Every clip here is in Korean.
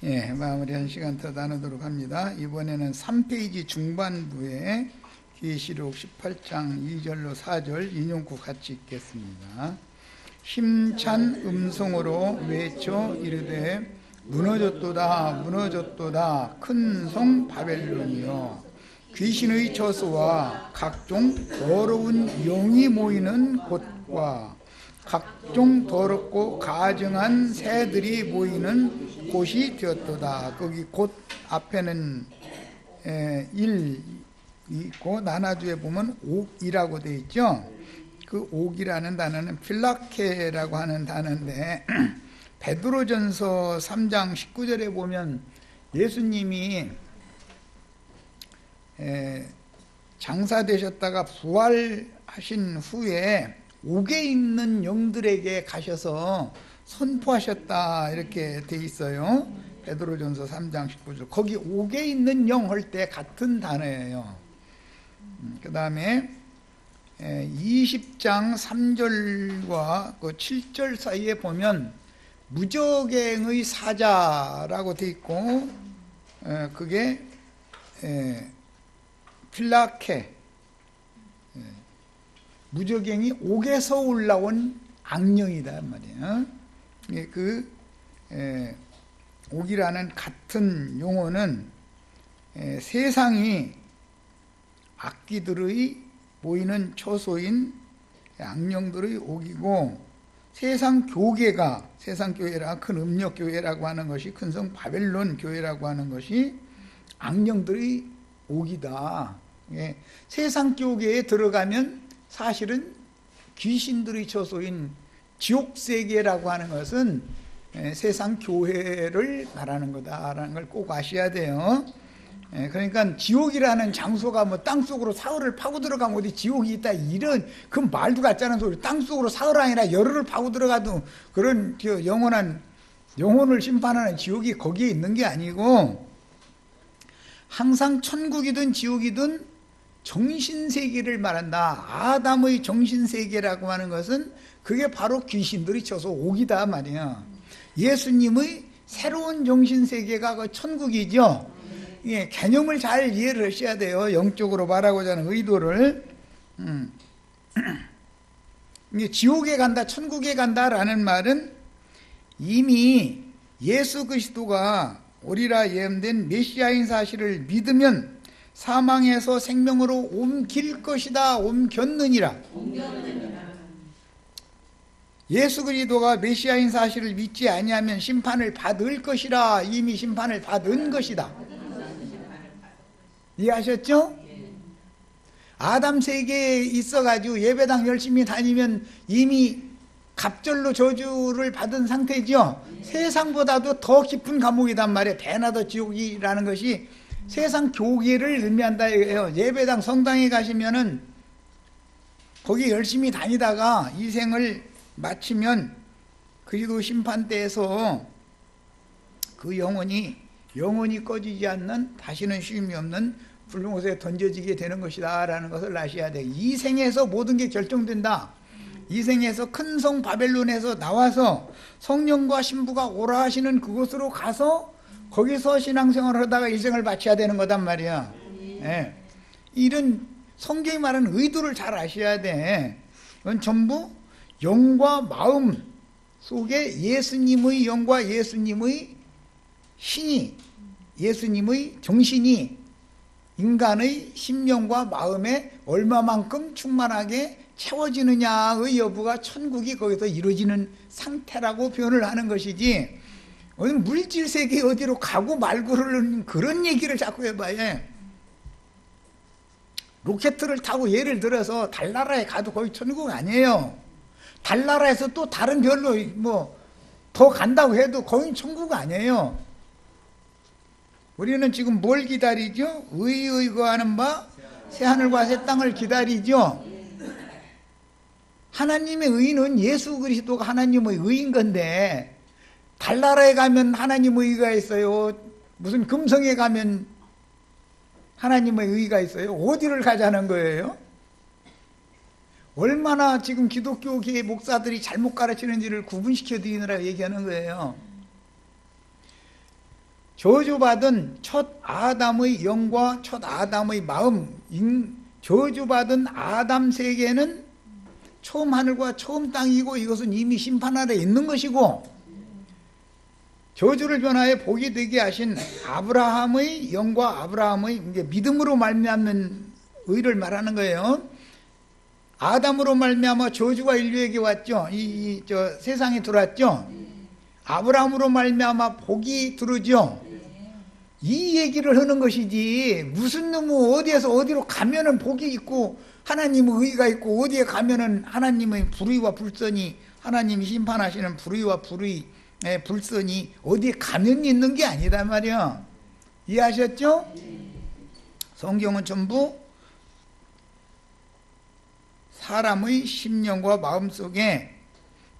예, 마무리한 시간 더 나누도록 합니다. 이번에는 3페이지 중반부에 계시록 18장 2절로 4절 인용구 같이 읽겠습니다. 힘찬 음성으로 외쳐 이르되 무너졌도다 무너졌도다 큰 성 바벨론이여, 귀신의 처소와 각종 더러운 영이 모이는 곳과 각종 더럽고 가증한 새들이 모이는 곳이 되었도다. 거기 곳 앞에는 일 있고 나나주에 보면 옥이라고 되어 있죠. 그 옥이라는 단어는 필라케라고 하는 단어인데 베드로전서 3장 19절에 보면 예수님이 장사되셨다가 부활하신 후에 옥에 있는 영들에게 가셔서 선포하셨다 이렇게 돼 있어요. 베드로전서 3장 19절. 거기 옥에 있는 영 할 때 같은 단어예요. 그 다음에 20장 3절과 그 7절 사이에 보면 무저갱의 사자라고 돼 있고 그게 필라케, 무저갱이 옥에서 올라온 악령이다 말이에요. 그 옥이라는 같은 용어는 세상이 악귀들의 모이는 처소인 악령들의 옥이고, 세상 교회가, 세상 교회라 큰 음력 교회라고 하는 것이, 큰 성 바벨론 교회라고 하는 것이 악령들의 옥이다. 세상 교회에 들어가면 사실은 귀신들의 처소인 지옥세계라고 하는 것은 세상 교회를 말하는 거다라는 걸 꼭 아셔야 돼요. 그러니까 지옥이라는 장소가 뭐 땅속으로 사흘을 파고 들어가면 어디 지옥이 있다 이런 그 말도 같지 않은 소리. 땅속으로 사흘 아니라 열흘을 파고 들어가도 그런 영원한 영혼을 심판하는 지옥이 거기에 있는 게 아니고, 항상 천국이든 지옥이든 정신세계를 말한다. 아담의 정신세계라고 하는 것은 그게 바로 귀신들이 쳐서 옥이다 말이야. 예수님의 새로운 정신세계가 그 천국이죠. 예, 개념을 잘 이해를 하셔야 돼요. 영적으로 말하고자 하는 의도를. 지옥에 간다, 천국에 간다라는 말은 이미 예수 그리스도가 오리라 예언된 메시아인 사실을 믿으면 사망에서 생명으로 옮길 것이다. 옮겼느니라. 예수 그리스도가 메시아인 사실을 믿지 아니하면 심판을 받을 것이라. 이미 심판을 받은 것이다. 이해하셨죠? 아담 세계에 있어가지고 예배당 열심히 다니면 이미 갑절로 저주를 받은 상태죠. 세상보다도 더 깊은 감옥이단 말이에요. 배나 더 지옥이라는 것이 세상 교계를 의미한다 이거예요. 예배당 성당에 가시면은 거기 열심히 다니다가 이 생을 마치면 그리도 심판대에서 그 영혼이 꺼지지 않는, 다시는 쉼이 없는 불못에 던져지게 되는 것이다 라는 것을 아셔야 돼요. 이 생에서 모든 게 결정된다. 이 생에서 큰 성 바벨론에서 나와서 성령과 신부가 오라 하시는 그곳으로 가서 거기서 신앙생활을 하다가 일생을 바쳐야 되는 거단 말이야. 네. 이런 성경이 말하는 의도를 잘 아셔야 돼. 이건 전부 영과 마음 속에 예수님의 영과 예수님의 신이, 예수님의 정신이 인간의 심령과 마음에 얼마만큼 충만하게 채워지느냐의 여부가 천국이 거기서 이루어지는 상태라고 표현을 하는 것이지, 물질 세계 어디로 가고 말고를 그런 얘기를 자꾸 해봐요. 로켓을 타고 예를 들어서 달나라에 가도 거기 천국 아니에요. 달나라에서 또 다른 별로 뭐 더 간다고 해도 거긴 천국 아니에요. 우리는 지금 뭘 기다리죠? 의의 거하는 바 새하늘과 새 땅을 기다리죠. 하나님의 의는 예수 그리스도가 하나님의 의인 건데, 달나라에 가면 하나님의 의가 있어요? 무슨 금성에 가면 하나님의 의가 있어요? 어디를 가자는 거예요? 얼마나 지금 기독교계 목사들이 잘못 가르치는지를 구분시켜 드리느라 얘기하는 거예요. 저주받은 첫 아담의 영과 첫 아담의 마음, 저주받은 아담 세계는 처음 하늘과 처음 땅이고 이것은 이미 심판 아래 있는 것이고, 저주를 변화해 복이 되게 하신 아브라함의 영과 아브라함의 믿음으로 말미암는 의를 말하는 거예요. 아담으로 말미암아 저주가 인류에게 왔죠. 저 세상에 들어왔죠. 아브라함으로 말미암아 복이 들어오죠. 이 얘기를 하는 것이지, 무슨 놈의 어디에서 어디로 가면은 복이 있고 하나님의 의가 있고 어디에 가면은 하나님의 불의와 불선이, 하나님이 심판하시는 불의와 불선이 어디에 가면이 있는 게 아니다 말이야. 이해하셨죠? 성경은 전부 사람의 심령과 마음속에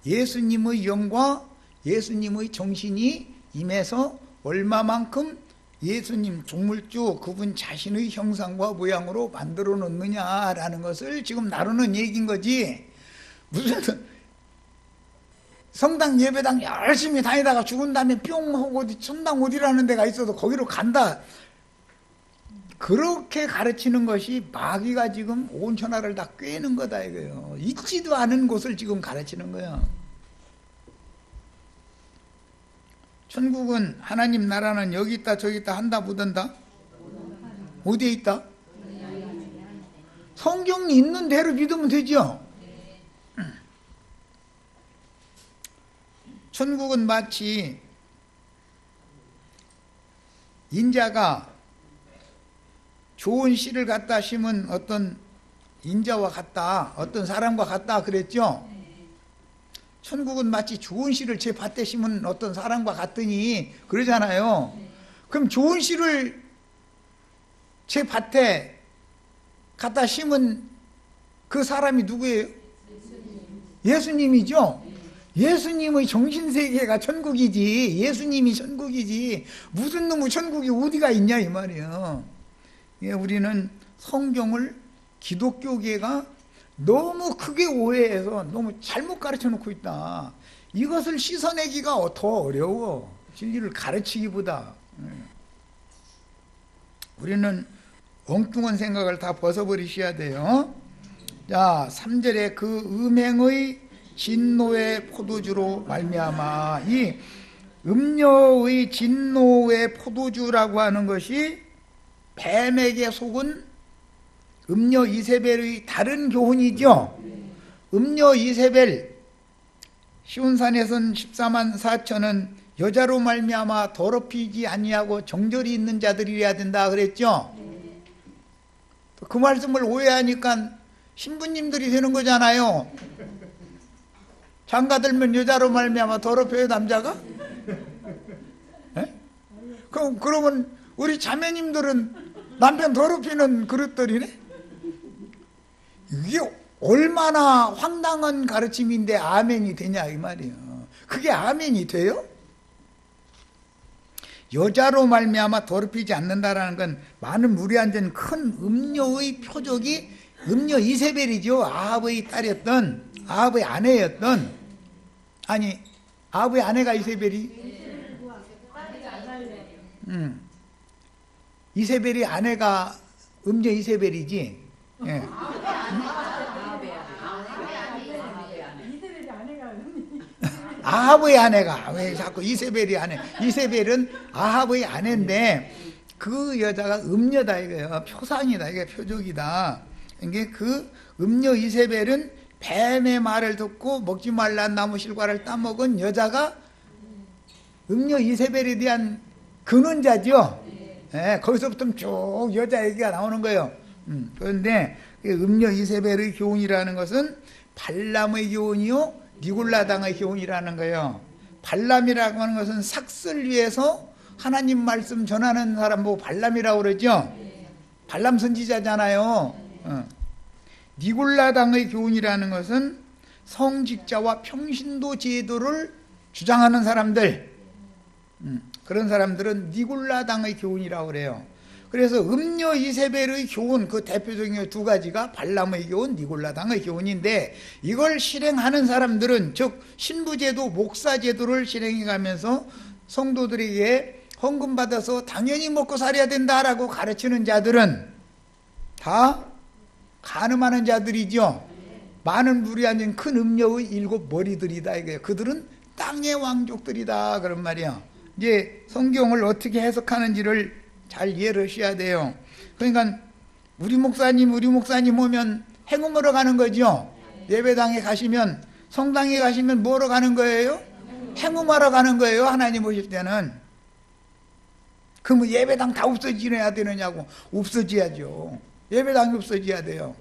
예수님의 영과 예수님의 정신이 임해서 얼마만큼 예수님 종물주 그분 자신의 형상과 모양으로 만들어 놓느냐라는 것을 지금 나누는 얘기인 거지. 무슨 성당 예배당 열심히 다니다가 죽은 다음에 뿅 하고 천당 어디라는 데가 있어도 거기로 간다, 그렇게 가르치는 것이 마귀가 지금 온 천하를 다 꿰는 거다 이거예요. 있지도 않은 곳을 지금 가르치는 거예요. 천국은, 하나님 나라는 여기 있다 저기 있다 한다 못한다? 어디에 있다? 성경이 있는 대로 믿으면 되죠. 천국은 마치 인자가 좋은 씨를 갖다 심은 어떤 인자와 같다, 어떤 사람과 같다 그랬죠. 천국은 마치 좋은 씨를 제 밭에 심은 어떤 사람과 같더니 그러잖아요. 그럼 좋은 씨를 제 밭에 갖다 심은 그 사람이 누구예요? 예수님이죠. 예수님의 정신세계가 천국이지, 예수님이 천국이지, 무슨 놈의 천국이 어디가 있냐 이 말이에요. 우리는 성경을 기독교계가 너무 크게 오해해서 너무 잘못 가르쳐 놓고 있다. 이것을 씻어내기가 더 어려워, 진리를 가르치기보다. 우리는 엉뚱한 생각을 다 벗어버리셔야 돼요. 자, 3절에 그 음행의 진노의 포도주로 말미암아, 이 음녀의 진노의 포도주라고 하는 것이 뱀에게 속은 음녀 이세벨의 다른 교훈이죠. 음녀 이세벨, 시온산에선 14만 4천은 여자로 말미암아 더럽히지 아니하고 정절이 있는 자들이어야 된다 그랬죠. 그 말씀을 오해하니까 신부님들이 되는 거잖아요. 장가들면 여자로 말미암아 더럽혀요, 남자가? 그러면 우리 자매님들은 남편 더럽히는 그릇들이네? 이게 얼마나 황당한 가르침인데 아멘이 되냐 이 말이에요. 그게 아멘이 돼요? 여자로 말미암아 더럽히지 않는다라는 건 많은 무리한 큰 음녀의 표적이 음녀 이세벨이죠. 아합의 딸이었던, 아합의 아내였던, 아니 아합의 아내가 이세벨이, 이세벨이 아내가 음녀 이세벨이지. 예. 아합의 아내가, 왜 자꾸 이세벨이 아내, 이세벨은 아합의 아내인데 그 여자가 음녀다 이거예요. 표상이다, 이게 표적이다. 이게 그 음녀 이세벨은 뱀의 말을 듣고 먹지 말란 나무 실과를 따먹은 여자가 음녀 이세벨에 대한 근원자죠. 예, 거기서부터 쭉 여자 얘기가 나오는 거예요. 그런데 음녀 이세벨의 교훈이라는 것은 발람의 교훈이요 니골라당의 교훈이라는 거예요. 발람이라고 하는 것은 삭슬 위해서 하나님 말씀 전하는 사람 보고 발람이라고 그러죠. 발람 선지자잖아요. 니골라당의 교훈이라는 것은 성직자와 평신도 제도를 주장하는 사람들, 그런 사람들은 니골라당의 교훈이라고 그래요. 그래서 음녀 이세벨의 교훈, 그 대표적인 두 가지가 발람의 교훈, 니골라당의 교훈인데, 이걸 실행하는 사람들은 즉 신부제도, 목사제도를 실행해 가면서 성도들에게 헌금 받아서 당연히 먹고 살아야 된다라고 가르치는 자들은 다 간음하는 자들이죠. 많은 물이 앉은 큰 음녀의 7 머리들이다 이거예요. 그들은 땅의 왕족들이다 그런 말이야. 이제 성경을 어떻게 해석하는지를 잘 이해를 하셔야 돼요. 그러니까 우리 목사님 오면 행음하러 가는 거죠. 예배당에 가시면, 성당에 가시면 뭐하러 가는 거예요? 행음하러 가는 거예요. 하나님 오실 때는. 그럼 예배당 다 없어지어야 되느냐고. 없어져야죠. 예배당이 없어져야 돼요.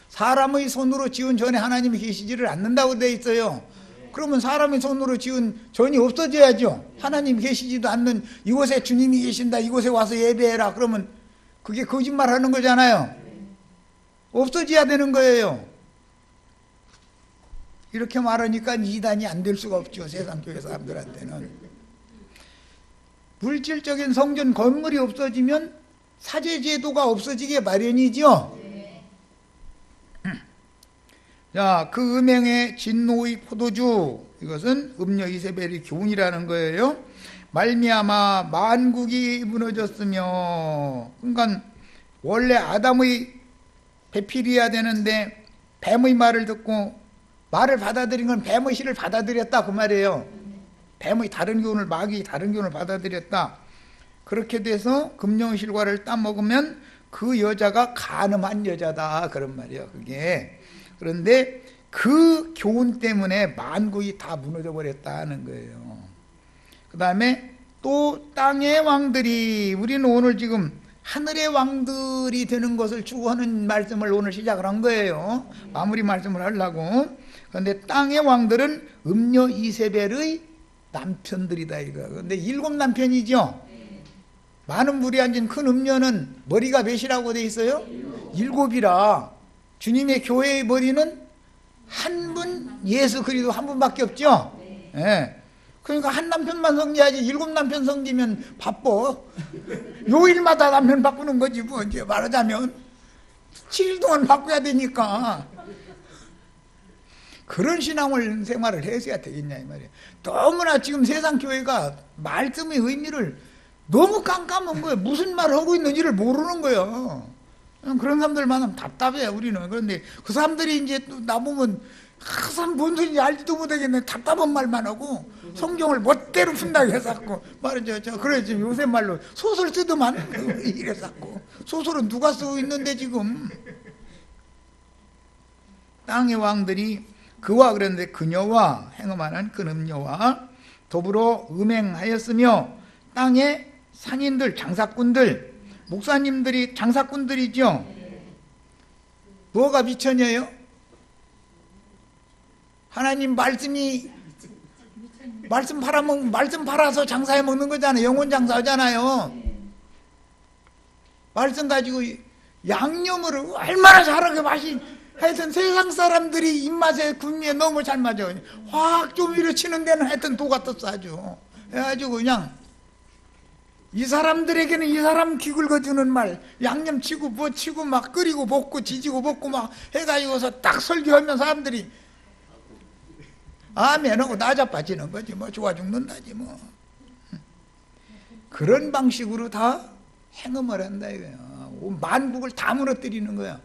사람의 손으로 지은 전에 하나님이 계시지를 않는다고 되어 있어요. 그러면 사람의 손으로 지은 전이 없어져야죠. 하나님이 계시지도 않는 이곳에 주님이 계신다, 이곳에 와서 예배해라, 그러면 그게 거짓말하는 거잖아요. 없어져야 되는 거예요. 이렇게 말하니까 이단이 안 될 수가 없죠. 세상 교회 사람들한테는. 물질적인 성전 건물이 없어지면 사제제도가 없어지게 마련이죠. 자, 그 음행의 진노의 포도주, 이것은 음녀 이세벨의 교훈이라는 거예요. 말미암아 만국이 무너졌으며, 그러니까 원래 아담의 배필이어야 되는데 뱀의 말을 듣고 말을 받아들인 건 뱀의 실을 받아들였다 그 말이에요. 뱀의 다른 교훈을, 마귀의 다른 교훈을 받아들였다. 그렇게 돼서 금령의 실과를 따먹으면 그 여자가 간음한 여자다 그런 말이에요. 그게. 그런데 그 교훈 때문에 만국이 다 무너져 버렸다는 거예요. 그 다음에 또 땅의 왕들이, 우리는 오늘 지금 하늘의 왕들이 되는 것을 추구하는 말씀을 오늘 시작을 한 거예요. 마무리 말씀을 하려고. 그런데 땅의 왕들은 음녀 이세벨의 남편들이다 이거. 그런데 7 남편이죠. 많은 물이 앉은 큰 음녀는 머리가 몇이라고 돼 있어요? 7이라. 주님의 교회의 머리는 한 분, 예수 그리스도 한 분밖에 없죠. 예. 그러니까 한 남편만 섬겨야지 7 남편 섬기면 바빠. 요일마다 남편 바꾸는 거지 뭐. 이제 말하자면 7일 동안 바꿔야 되니까. 그런 신앙을 생활을 해서야 되겠냐 이 말이에요. 너무나 지금 세상 교회가 말씀의 의미를 너무 깜깜한 거예요. 무슨 말을 하고 있는지를 모르는 거예요. 그런 사람들 만나면 답답해 우리는. 그런데 그 사람들이 이제 또 나보면 항상 뭔 소리인지 알지도 못하겠네. 답답한 말만 하고 성경을 멋대로 푼다고 해서고 말이죠. 그래 지금 요새 말로 소설 쓰더만 이래서고. 소설은 누가 쓰고 있는데 지금. 땅의 왕들이 그와, 그런데 그녀와 행음하는 그 음녀와 더불어 음행하였으며 땅의 상인들, 장사꾼들, 목사님들이 장사꾼들이죠. 뭐가 비천이에요? 하나님 말씀이, 말씀 팔아서 장사해 먹는 거잖아요. 영혼 장사하잖아요. 말씀 가지고 양념을 얼마나 잘하게 맛이, 하여튼 세상 사람들이 입맛에 군미에 너무 잘 맞아. 확 좀 밀어치는 데는 하여튼 도 같았어 아주. 해가지고 그냥 이 사람들에게는 이 사람 기 긁어주는 말, 양념 치고 뭐 치고 막 끓이고 볶고 지지고 볶고 막 해가지고서 딱 설교하면 사람들이 아멘하고 나자빠지는 거지 뭐. 좋아 죽는다지 뭐. 그런 방식으로 다 행음을 한다 이거야. 만국을 다 무너뜨리는 거야.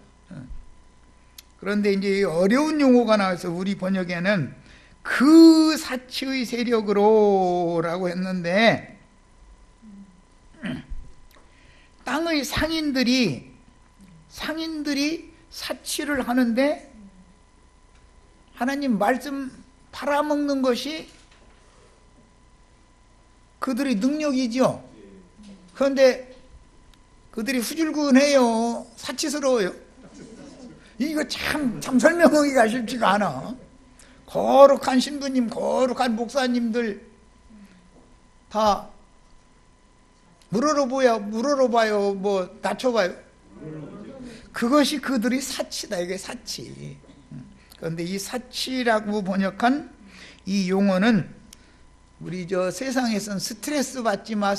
그런데 이제 어려운 용어가 나와서 우리 번역에는 그 사치의 세력으로 라고 했는데, 땅의 상인들이 사치를 하는데 하나님 말씀 팔아먹는 것이 그들의 능력이죠. 그런데 그들이 후줄근해요. 사치스러워요. 이거 참 설명하기가 쉽지가 않아. 거룩한 신부님, 거룩한 목사님들 다 물어봐요, 뭐 낮춰봐요. 그것이 그들이 사치다. 이게 사치. 그런데 이 사치라고 번역한 이 용어는 우리 저 세상에서는 스트레스 받지 마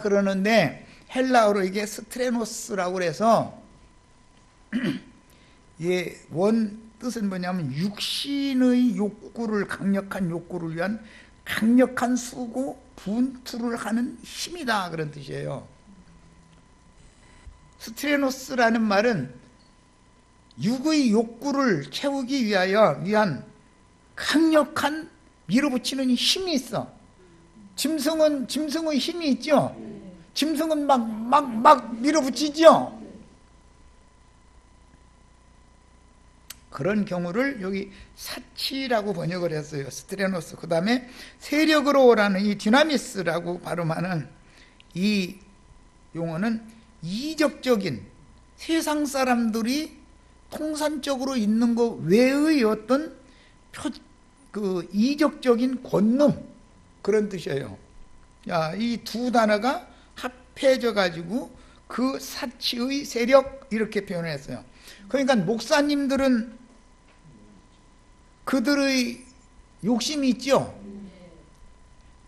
그러는데 헬라어로 이게 스트레노스라고 그래서 예, 원 뜻은 뭐냐면 육신의 욕구를, 강력한 욕구를 위한 강력한 수고 분투를 하는 힘이다, 그런 뜻이에요. 스트레노스라는 말은 육의 욕구를 채우기 위한 강력한 밀어붙이는 힘이 있어. 짐승의 힘이 있죠. 짐승은 막 밀어붙이죠. 그런 경우를 여기 사치라고 번역을 했어요. 스트레노스. 그 다음에 세력으로라는 이 디나미스라고 발음하는 이 용어는 이적적인, 세상 사람들이 통산적으로 있는 것 외의 어떤 이적적인 권능, 그런 뜻이에요. 이 두 단어가 합해져 가지고 그 사치의 세력, 이렇게 표현을 했어요. 그러니까 목사님들은 그들의 욕심이 있죠.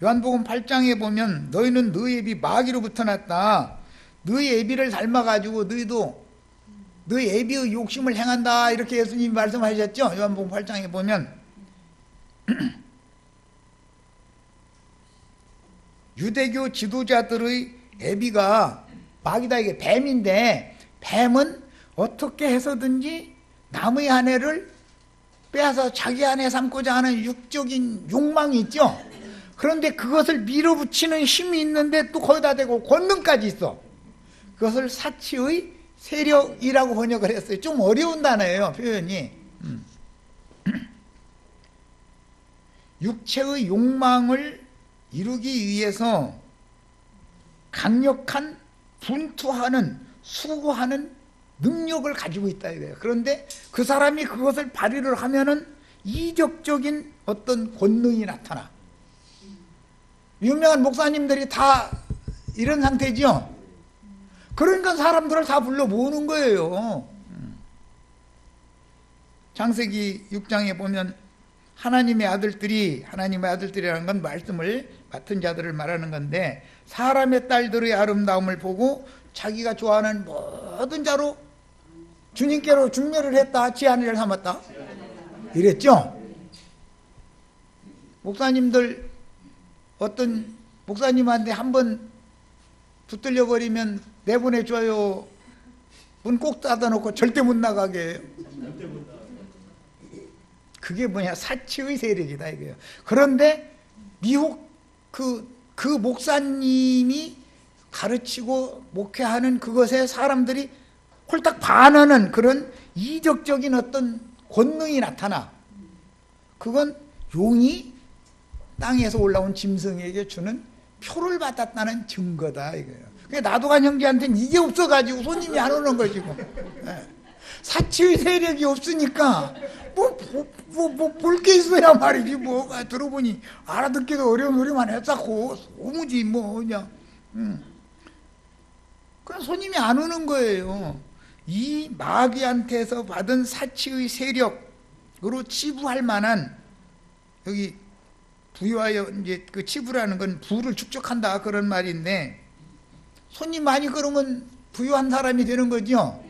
요한복음 8장에 보면 너희는 너희 애비 마귀로부터 났다, 너희 애비를 닮아가지고 너희도 너희 애비의 욕심을 행한다, 이렇게 예수님이 말씀하셨죠. 요한복음 8장에 보면 유대교 지도자들의 애비가 마귀다, 이게 뱀인데, 뱀은 어떻게 해서든지 남의 아내를 빼앗아 자기 아내 삼고자 하는 육적인 욕망이 있죠. 그런데 그것을 밀어붙이는 힘이 있는데 또 거기다 대고 권능까지 있어. 그것을 사치의 세력이라고 번역을 했어요. 좀 어려운 단어예요, 표현이. 육체의 욕망을 이루기 위해서 강력한 분투하는, 수고하는 능력을 가지고 있다 이거예요. 그런데 그 사람이 그것을 발휘를 하면은 이적적인 어떤 권능이 나타나. 유명한 목사님들이 다 이런 상태죠. 그러니까 사람들을 다 불러 모으는 거예요. 창세기 6장에 보면 하나님의 아들들이라는 건 말씀을 맡은 자들을 말하는 건데, 사람의 딸들의 아름다움을 보고 자기가 좋아하는 모든 자로 주님께로 중매를 했다, 지 아내를 삼았다, 이랬죠. 목사님들, 어떤 목사님한테 한번 붙들려 버리면 내보내줘요, 문 꼭 닫아놓고 절대 못 나가게 해요. 그게 뭐냐, 사치의 세력이다 이거예요. 그런데 미혹 그 목사님이 가르치고 목회하는 그것에 사람들이 홀딱 반하는 그런 이적적인 어떤 권능이 나타나. 그건 용이 땅에서 올라온 짐승에게 주는 표를 받았다는 증거다 이거예요. 나도간 형제한테는 이게 없어가지고 손님이 안 오는 거지 뭐. 사치의 세력이 없으니까 볼 게 있어야 말이지 뭐. 들어보니 알아듣기도 어려운 소리만 했었고 소무지 뭐 그냥. 그럼 손님이 안 오는 거예요. 이 마귀한테서 받은 사치의 세력으로 치부할 만한, 여기 부유하여, 이제 그 치부라는 건 부를 축적한다 그런 말인데, 손님 많이 끌으면 부유한 사람이 되는 거죠.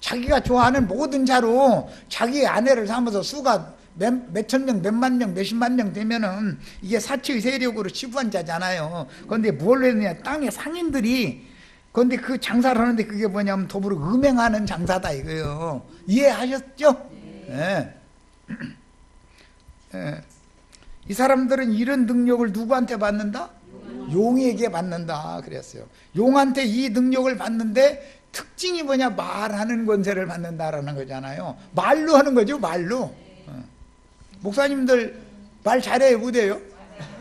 자기가 좋아하는 모든 자로 자기 아내를 삼아서 수가 몇천 명, 몇만 명, 몇십만 명 되면은 이게 사치의 세력으로 치부한 자잖아요. 그런데 뭘 했느냐, 땅의 상인들이, 그런데 그 장사를 하는데 그게 뭐냐면 더불어 음행하는 장사다 이거예요. 이해하셨죠? 네. 네. 이 사람들은 이런 능력을 누구한테 받는다? 용에게 받는다 그랬어요. 용한테 이 능력을 받는데 특징이 뭐냐, 말하는 권세를 받는다라는 거잖아요. 말로 하는 거죠, 말로. 목사님들 말 잘해요, 못해요?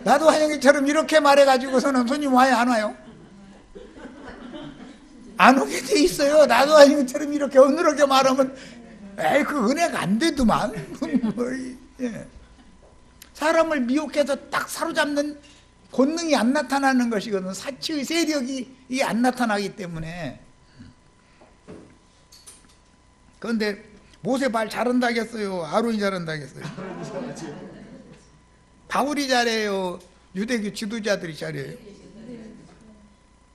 나도 한영이처럼 이렇게 말해가지고서는 손님 와요, 안 와요? 안 오게 돼 있어요. 나도 한영이처럼 이렇게 어느렇게 말하면 에이, 그 은혜가 안 되더만. 사람을 미혹해서 딱 사로잡는 권능이 안 나타나는 것이거든. 사치의 세력이 안 나타나기 때문에. 그런데 모세 말 잘한다겠어요? 아론이 잘한다겠어요? 바울이 잘해요? 유대교 지도자들이 잘해요?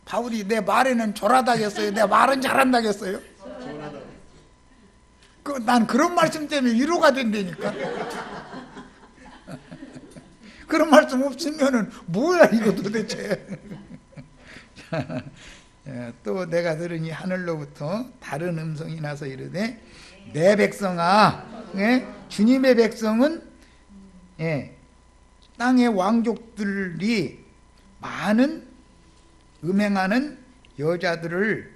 바울이 내 말에는 졸하다겠어요? 내 말은 잘한다겠어요? 난 그런 말씀 때문에 위로가 된다니까. 그런 말씀 없으면은 뭐야 이거 도대체. 또 내가 들으니 하늘로부터 다른 음성이 나서 이르되 내 백성아, 주님의 백성은 땅의 왕족들이 많은 음행하는 여자들을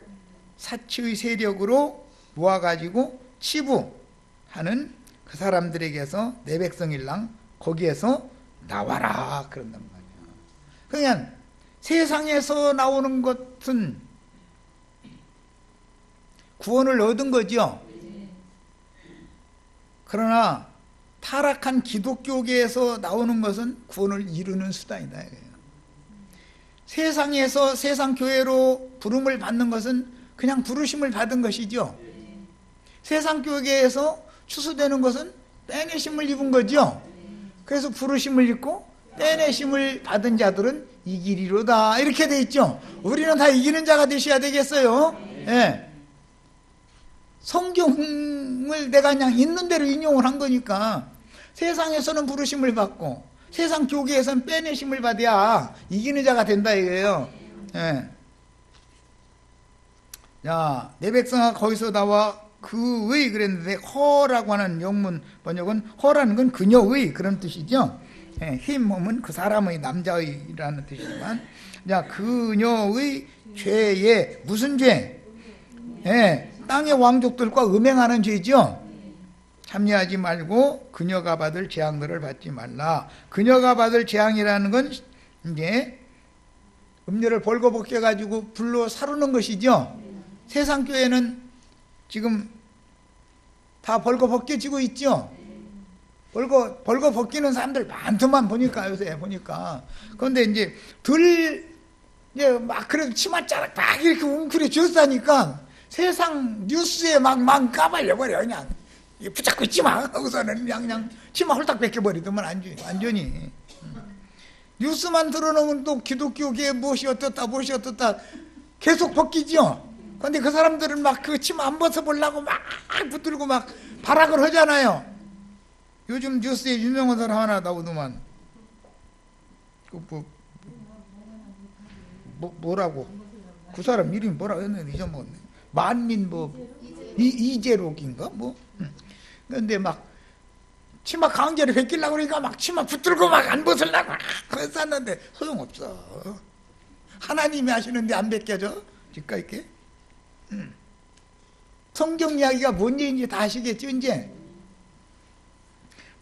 사치의 세력으로 모아가지고 치부하는 그 사람들에게서 내 백성일랑 거기에서 나와라 그런단 말이야. 그냥 세상에서 나오는 것은 구원을 얻은 거죠. 그러나 타락한 기독교계에서 나오는 것은 구원을 이루는 수단이다. 세상에서 세상 교회로 부름을 받는 것은 그냥 부르심을 받은 것이죠. 세상 교회에서 추수되는 것은 빼내심을 입은 거죠. 그래서 부르심을 입고 빼내심을 받은 자들은 이기리로다 이렇게 돼 있죠. 우리는 다 이기는 자가 되셔야 되겠어요. 성경을 내가 그냥 있는 대로 인용을 한 거니까 세상에서는 부르심을 받고 세상 교계에서는 빼내심을 받아야 이기는 자가 된다 이거예요. 자, 내 백성아 거기서 나와 그의 그랬는데 허라고 하는 영문 번역은 허라는 건 그녀의 그런 뜻이죠. 흰 몸은 그 사람의 남자의라는 뜻이지만 자, 그녀의 죄에 무슨 죄? 땅의 왕족들과 음행하는 죄죠. 참여하지 말고 그녀가 받을 재앙들을 받지 말라. 그녀가 받을 재앙이라는 건 이제 음료를 벌거벗겨 가지고 불로 사르는 것이죠. 세상 교회는 지금 다 벌거벗겨지고 있죠. 벌거벗기는 사람들 많더만 보니까 요새 보니까. 그런데 이제 이제 막 그래도 치맛자락 막 이렇게 웅크려 줬다니까 세상 뉴스에 막 까발려버려 그냥. 붙잡고 있지 마 하고서는 그냥 치마 홀딱 뺏겨버리더만 완전히. 뉴스만 들어놓으면 또 기독교계 무엇이 어떻다 계속 벗기죠. 그런데 그 사람들은 막 그 치마 안 벗어보려고 막 붙들고 막 발악을 하잖아요. 요즘 뉴스에 유명한 사람 하나 나오더만 뭐라고 그 사람 이름이 뭐라고 했는데 잊어먹었네. 만민 이재록인가 뭐. 그런데 막 치마 강제로 벗기려고 그러니까 막 치마 붙들고 막 안 벗으려고 그랬었는데 소용없어. 하나님이 하시는데 안 벗겨져? 집가 있게. 성경 이야기가 뭔 얘기인지 다 아시겠죠 이제.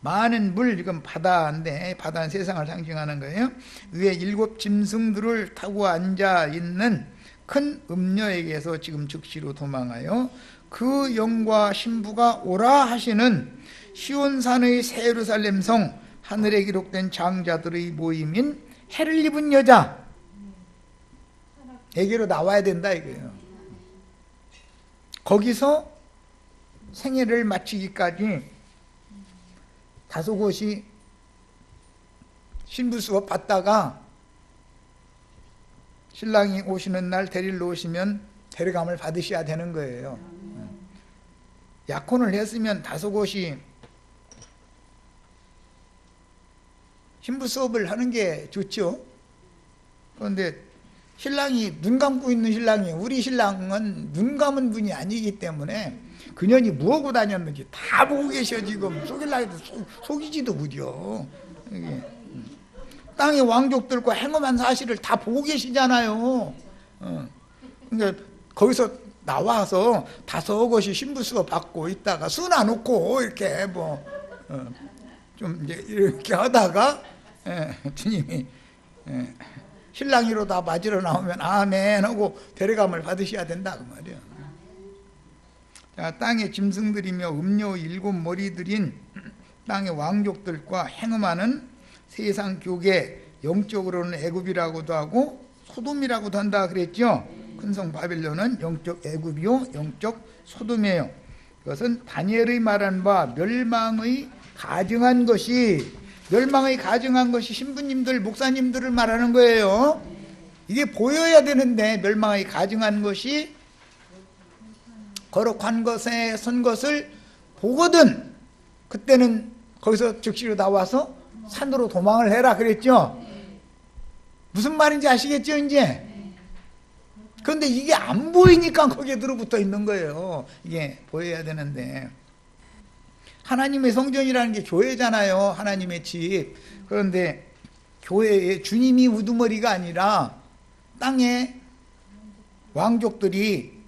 많은 물, 이건 바다인데 바다는 세상을 상징하는 거예요. 위에 7 짐승들을 타고 앉아있는 큰 음녀에게서 지금 즉시로 도망하여 그 영과 신부가 오라 하시는 시온산의 새 예루살렘 성 하늘에 기록된 장자들의 모임인 해를 입은 여자에게로 나와야 된다 이거예요. 거기서 생애를 마치기까지 5곳이 신부 수업 받다가 신랑이 오시는 날 데리러 오시면 데려감을 받으셔야 되는 거예요. 약혼을 했으면 5곳이 신부 수업을 하는 게 좋죠. 그런데 신랑이 눈 감고 있는 신랑이 우리 신랑은 눈 감은 분이 아니기 때문에 그년이 뭐하고 다녔는지 다 보고 계셔. 지금 속일라 해도 속이지도 못이요. 땅의 왕족들과 행엄한 사실을 다 보고 계시잖아요. 그러니까 거기서 나와서 5곳이 신부 수업 받고 있다가 수나 놓고 이렇게 좀 이제 이렇게 하다가 주님이 신랑이로 다 맞으러 나오면 아멘 하고 데려감을 받으셔야 된다 그 말이에요. 자, 땅의 짐승들이며 음료 7 머리들인 땅의 왕족들과 행음하는 세상 교계, 영적으로는 애굽이라고도 하고 소돔이라고도 한다 그랬죠. 큰성 바벨론은 영적 애굽이요 영적 소돔이에요. 이것은 다니엘의 말한 바 멸망의 가증한 것이 신부님들 목사님들을 말하는 거예요. 이게 보여야 되는데 멸망의 가증한 것이 거룩한 것에 선 것을 보거든 그때는 거기서 즉시로 나와서 산으로 도망을 해라 그랬죠. 무슨 말인지 아시겠죠 이제? 그런데 이게 안 보이니까 거기에 들어붙어 있는 거예요. 이게 보여야 되는데, 하나님의 성전이라는 게 교회잖아요. 하나님의 집. 그런데 교회에 주님이 우두머리가 아니라 땅에 왕족들이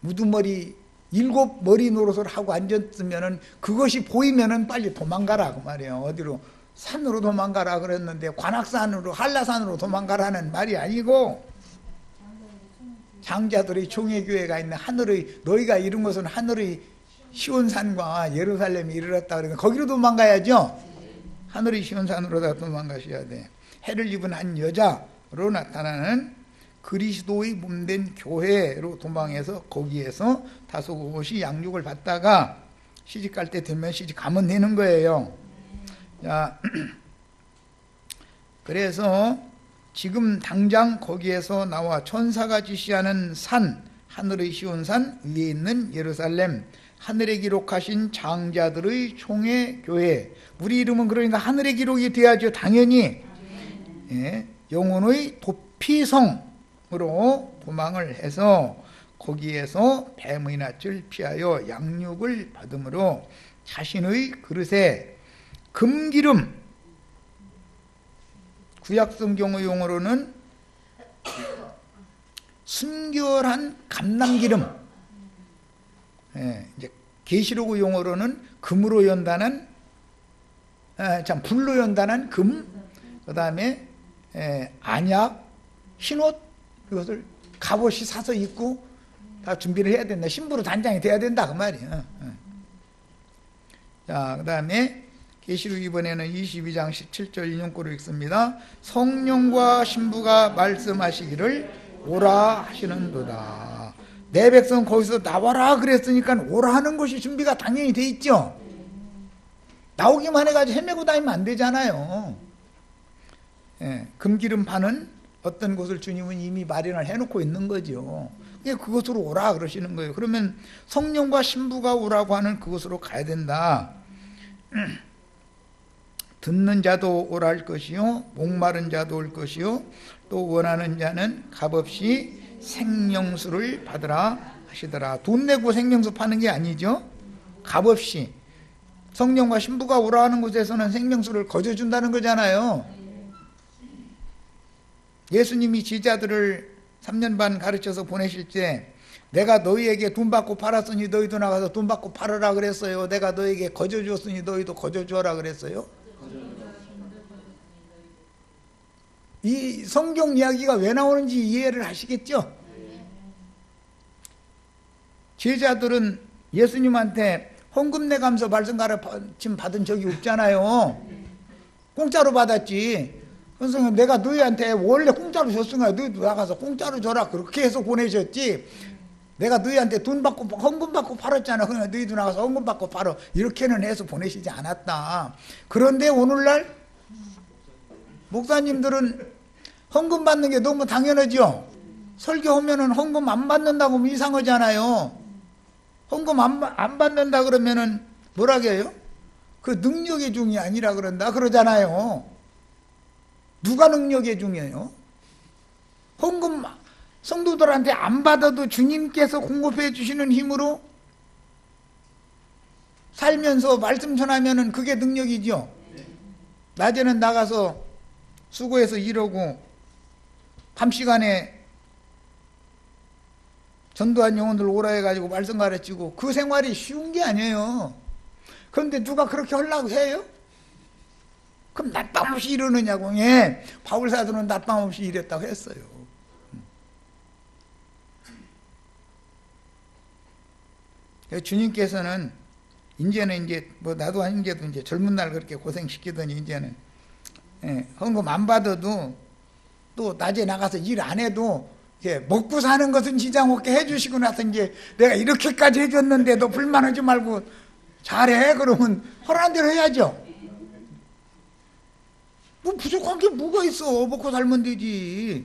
우두머리 7머리 노릇을 하고 앉았으면은, 그것이 보이면은 빨리 도망가라 그 말이에요. 어디로? 산으로 도망가라 그랬는데 관악산으로, 한라산으로 도망가라는 말이 아니고, 장자들의 총회교회가 있는 하늘의, 너희가 이룬 것은 하늘의 시온산과 예루살렘이 이르렀다 그러면 거기로 도망가야죠. 하늘의 시온산으로 다 도망가셔야 돼. 해를 입은 한 여자로 나타나는 그리스도의 몸된 교회로 도망해서 거기에서 다소곳이 양육을 받다가 시집갈 때 되면 시집가면 되는 거예요. 자, 그래서 지금 당장 거기에서 나와 천사가 지시하는 산, 하늘의 시온산 위에 있는 예루살렘, 하늘에 기록하신 장자들의 총회 교회. 우리 이름은 그러니까 하늘에 기록이 돼야죠. 당연히. 예, 영혼의 도피성으로 도망을 해서 거기에서 뱀의 낯을 피하여 양육을 받음으로 자신의 그릇에 금기름, 구약성경의 용어로는 순결한 감람기름, 예, 이제 계시록의 용어로는 금으로 연단한, 불로 연단한 금, 그 다음에 안약, 흰옷, 이것을 갑옷이 사서 입고 다 준비를 해야 된다. 신부로 단장이 돼야 된다 그 말이에요. 자, 그 다음에 계시록 이번에는 22장 17절 인용구로 읽습니다. 성령과 신부가 말씀하시기를 오라 하시는도다. 내 백성 거기서 나와라 그랬으니까 오라 하는 것이 준비가 당연히 돼 있죠. 나오기만 해가지고 헤매고 다니면 안 되잖아요. 예, 금기름 파는 어떤 곳을 주님은 이미 마련을 해놓고 있는 거죠. 그것으로 오라 그러시는 거예요. 그러면 성령과 신부가 오라고 하는 그곳으로 가야 된다. 듣는 자도 오랄 것이요, 목마른 자도 올 것이요, 또 원하는 자는 값없이 생명수를 받으라 하시더라. 돈 내고 생명수 파는 게 아니죠. 값없이. 성령과 신부가 오라 하는 곳에서는 생명수를 거저준다는 거잖아요. 예수님이 제자들을 3년 반 가르쳐서 보내실 때 내가 너희에게 돈 받고 팔았으니 너희도 나가서 돈 받고 팔으라 그랬어요? 내가 너희에게 거저 주었으니 너희도 거저 주어라 그랬어요? 이 성경 이야기가 왜 나오는지 이해를 하시겠죠? 제자들은 예수님한테 헌금 내가면서 말씀 가르침 받은 적이 없잖아요. 공짜로 받았지. 그래서 내가 너희한테 원래 공짜로 줬으니까 너희도 나가서 공짜로 줘라 그렇게 해서 보내셨지, 내가 너희한테 돈 받고 헌금 받고 팔았잖아. 그러니까 너희도 나가서 헌금 받고 팔어 이렇게는 해서 보내시지 않았다. 그런데 오늘날 목사님들은 헌금 받는 게 너무 당연하죠. 설교하면은 헌금 안 받는다고 하면 이상하잖아요. 헌금 안 받는다 그러면은 뭐라고 해요? 그 능력의 중이 아니라 그런다 그러잖아요. 누가 능력의 중이에요? 헌금 성도들한테 안 받아도 주님께서 공급해 주시는 힘으로 살면서 말씀 전하면은 그게 능력이죠. 낮에는 나가서 수고해서 일하고 밤 시간에 전도한 영혼들 오라 해가지고 말씀 가르치고, 그 생활이 쉬운 게 아니에요. 그런데 누가 그렇게 하려고 해요? 그럼 낮밤 없이 이러느냐고. 예, 바울 사도는 낮밤 없이 일했다고 했어요. 주님께서는 이제는 뭐 나도 아닌게도 이제 젊은 날 그렇게 고생시키더니 이제는 헌금 안 받아도 또 낮에 나가서 일 안 해도 먹고 사는 것은 지장 없게 해주시고 나서 이제 내가 이렇게까지 해줬는데 너 불만하지 말고 잘해 그러면 허락한 대로 해야죠. 뭐 부족한 게 뭐가 있어. 먹고 살면 되지.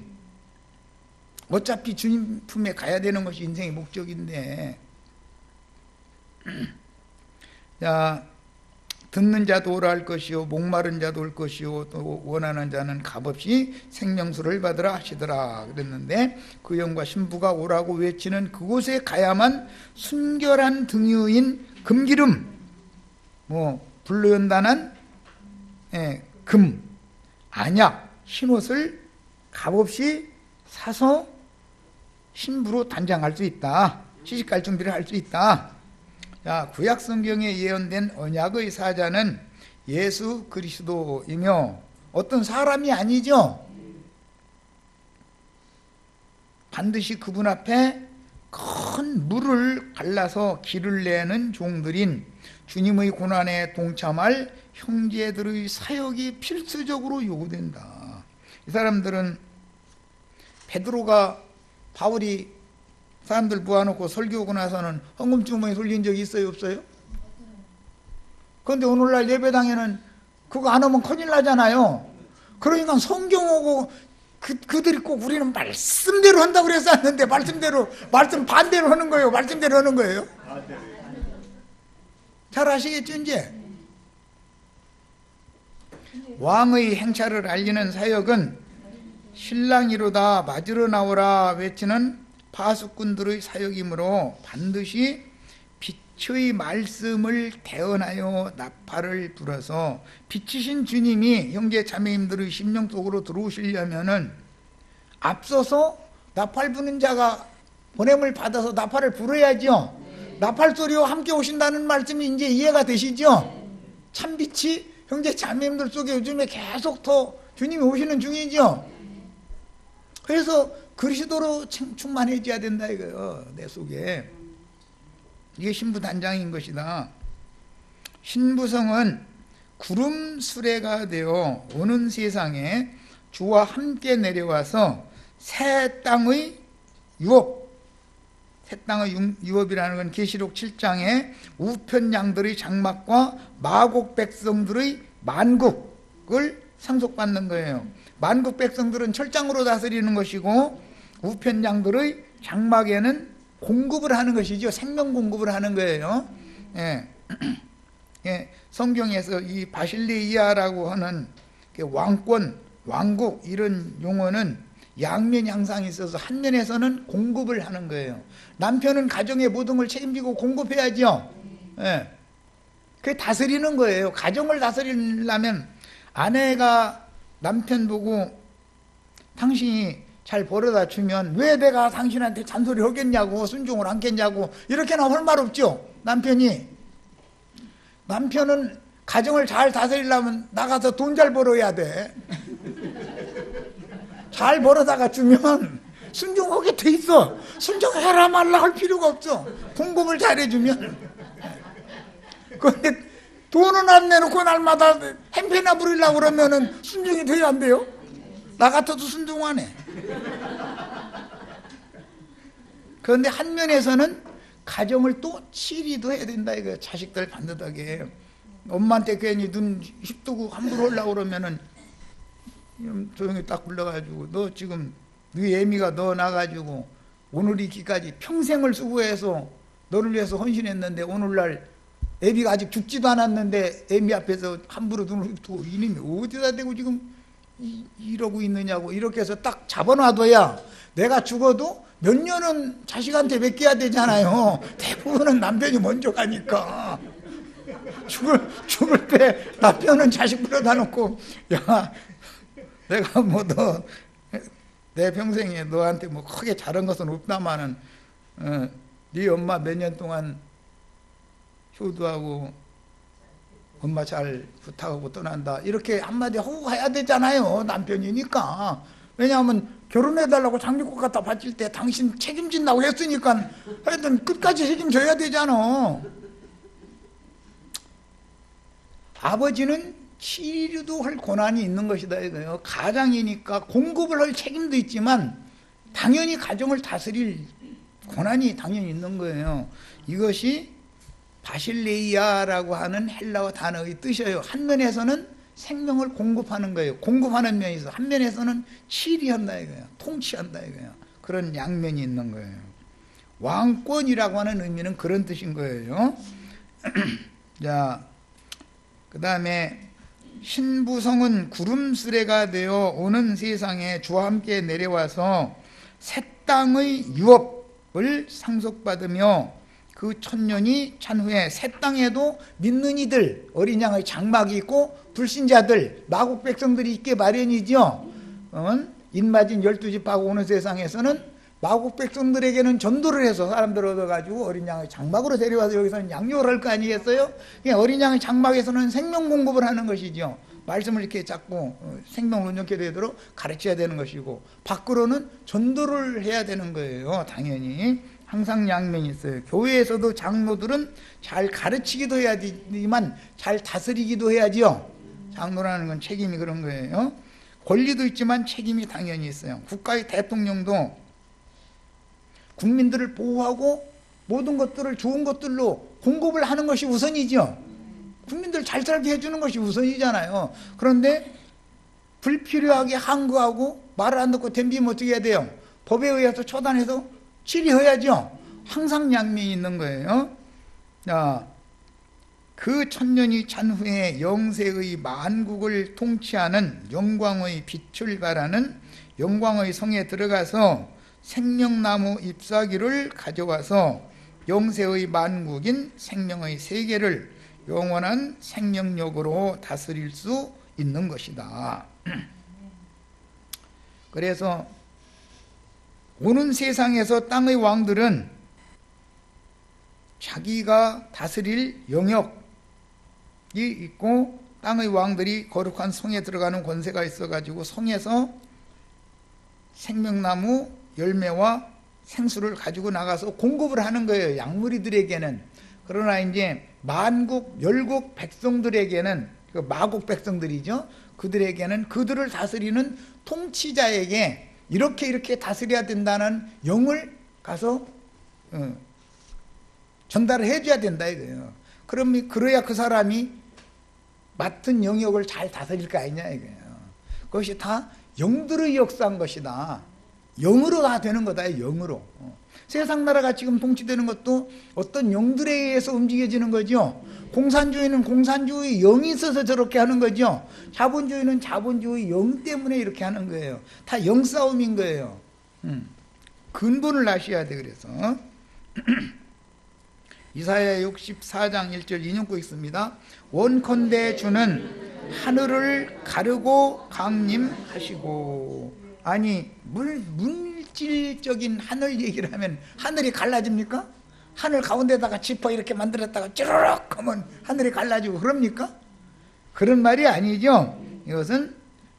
어차피 주님 품에 가야 되는 것이 인생의 목적인데. 자, 듣는 자도 오라 할 것이요 목마른 자도 올 것이요 또 원하는 자는 값없이 생명수를 받으라 하시더라 그랬는데, 그 영과 신부가 오라고 외치는 그곳에 가야만 순결한 등유인 금기름, 불로 연단한 금, 안약, 흰옷을 값없이 사서 신부로 단장할 수 있다. 시집갈 준비를 할 수 있다. 자, 구약 성경에 예언된 언약의 사자는 예수 그리스도이며 어떤 사람이 아니죠. 반드시 그분 앞에 큰 물을 갈라서 길을 내는 종들인 주님의 고난에 동참할 형제들의 사역이 필수적으로 요구된다. 이 사람들은 베드로가 바울이 사람들 모아놓고 설교하고 나서는 헌금 주머니 돌린 적이 있어요, 없어요? 그런데 오늘날 예배당에는 그거 안 하면 큰일 나잖아요. 그러니까 성경하고 그들이 꼭 우리는 말씀대로 한다고 그랬었는데 말씀 반대로 하는 거예요. 말씀대로 하는 거예요. 잘 아시겠죠, 이제? 왕의 행차를 알리는 사역은 신랑이로다 맞으러 나오라 외치는 파수꾼들의 사역이므로 반드시 빛의 말씀을 대언하여 나팔을 불어서 빛이신 주님이 형제 자매님들의 심령 속으로 들어오시려면은 앞서서 나팔 부는 자가 보냄을 받아서 나팔을 불어야죠. 나팔 소리와 함께 오신다는 말씀이 이제 이해가 되시죠? 참빛이 형제 자매님들 속에 요즘에 계속 더 주님이 오시는 중이죠. 그래서 그리스도로 충만해져야 된다 이거예요. 내 속에. 이게 신부 단장인 것이다. 신부성은 구름 수레가 되어 오는 세상에 주와 함께 내려와서 새 땅의 유업, 새 땅의 유업이라는 건 계시록 7장에 우편 양들의 장막과 마곡 백성들의 만국을 상속받는 거예요. 만국 백성들은 철장으로 다스리는 것이고 우편 양들의 장막에는 공급을 하는 것이죠. 생명 공급을 하는 거예요. 예. 예. 성경에서 이 바실레이아라고 하는 왕권, 왕국 이런 용어는 양면 양상이 있어서 한 면에서는 공급을 하는 거예요. 남편은 가정의 모든 걸 책임지고 공급해야죠. 예. 그게 다스리는 거예요. 가정을 다스리려면 아내가 남편 보고 당신이 잘 벌어다 주면 왜 내가 당신한테 잔소리 하겠냐고 순종을 않겠냐고 이렇게나 할 말 없죠. 남편은 가정을 잘 다스리려면 나가서 돈 잘 벌어야 돼. 잘 벌어다가 주면 순종하게 돼 있어. 순종해라 말라 할 필요가 없어. 공급을 잘해주면. 그런데 돈은 안 내놓고 날마다 행패나 부리려고 그러면은 순종이 돼야 안 돼요? 나 같아도 순종 안 해. 그런데 한 면에서는 가정을 또 치리도 해야 된다 이거야. 자식들 반듯하게. 엄마한테 괜히 눈 힙두고 함부로 하려고 그러면은 조용히 딱 불러가지고 너 지금 네 애미가 너 나가지고 오늘 있기까지 평생을 수고해서 너를 위해서 헌신했는데 오늘날 애비가 아직 죽지도 않았는데 애미 앞에서 함부로 눈을 휘두고 이놈이 어디다 대고 지금 이러고 있느냐고 이렇게 해서 딱 잡아놔둬야 내가 죽어도 몇 년은 자식한테 맡겨야 되잖아요. 대부분은 남편이 먼저 가니까 죽을 때 남편은 자식 불러다 놓고 야 내가 뭐 너 내 평생에 너한테 뭐 크게 잘한 것은 없다마는 네 엄마 몇 년 동안 효도하고 엄마 잘 부탁하고 떠난다 이렇게 한마디 하고 가야 되잖아요. 남편이니까. 왜냐하면 결혼해달라고 장미꽃 갖다 바칠 때 당신 책임진다고 했으니까 하여튼 끝까지 책임져야 되잖아. 아버지는 치료도 할 권한이 있는 것이다 이거예요. 가장이니까 공급을 할 책임도 있지만 당연히 가정을 다스릴 권한이 당연히 있는 거예요. 이것이 바실레이아라고 하는 헬라어 단어의 뜻이에요. 한 면에서는 생명을 공급하는 거예요. 공급하는 면이 있어. 한 면에서는 치리한다 이거예요. 통치한다 이거예요. 그런 양면이 있는 거예요. 왕권이라고 하는 의미는 그런 뜻인 거예요. 자, 그 다음에 신부성은 구름수레가 되어 오는 세상에 주와 함께 내려와서 새 땅의 유업을 상속받으며 그 천년이 찬 후에 새 땅에도 믿는 이들, 어린 양의 장막이 있고 불신자들, 마국 백성들이 있게 마련이죠. 인마진 12지파가 오는 세상에서는 마국 백성들에게는 전도를 해서 사람들 얻어가지고 어린 양의 장막으로 데려와서 여기서는 양육을 할 거 아니겠어요? 어린 양의 장막에서는 생명 공급을 하는 것이죠. 말씀을 이렇게 자꾸 생명을 온전케 되도록 가르쳐야 되는 것이고, 밖으로는 전도를 해야 되는 거예요. 당연히 항상 양면이 있어요. 교회에서도 장로들은 잘 가르치기도 해야 되지만 잘 다스리기도 해야지요. 장로라는 건 책임이 그런 거예요. 권리도 있지만 책임이 당연히 있어요. 국가의 대통령도 국민들을 보호하고 모든 것들을 좋은 것들로 공급을 하는 것이 우선이죠. 국민들 잘 살게 해주는 것이 우선이잖아요. 그런데 불필요하게 항거하고 말을 안 듣고 덤비면 어떻게 해야 돼요? 법에 의해서 처단해서 치리해야죠. 항상 양면이 있는 거예요. 자, 그 천년이 찬 후에 영세의 만국을 통치하는 영광의 빛을 발하는 영광의 성에 들어가서 생명나무 잎사귀를 가져와서 영세의 만국인 생명의 세계를 영원한 생명력으로 다스릴 수 있는 것이다. 그래서 오는 세상에서 땅의 왕들은 자기가 다스릴 영역이 있고, 땅의 왕들이 거룩한 성에 들어가는 권세가 있어가지고 성에서 생명나무 열매와 생수를 가지고 나가서 공급을 하는 거예요. 약물이들에게는. 그러나 이제 만국 열국 백성들에게는, 그 마국 백성들이죠, 그들에게는 그들을 다스리는 통치자에게 이렇게 다스려야 된다는 영을 가서 전달을 해줘야 된다 이거예요. 그래야 그 사람이 맡은 영역을 잘 다스릴 거 아니냐 이거예요. 그것이 다 영들의 역사인 것이다. 영으로 다 되는 거다. 영으로. 세상 나라가 지금 통치되는 것도 어떤 영들에 의해서 움직여지는 거죠. 공산주의는 공산주의 영이 있어서 저렇게 하는 거죠. 자본주의는 자본주의 영 때문에 이렇게 하는 거예요. 다 영싸움인 거예요. 근본을 아셔야 돼. 그래서 이사야 64장 1절 인용구 있습니다. 원컨대 주는 하늘을 가르고 강림하시고. 아니 물질적인 하늘 얘기를 하면 하늘이 갈라집니까? 하늘 가운데다가 지퍼 이렇게 만들었다가 찌르륵 하면 하늘이 갈라지고 그럽니까? 그런 말이 아니죠. 이것은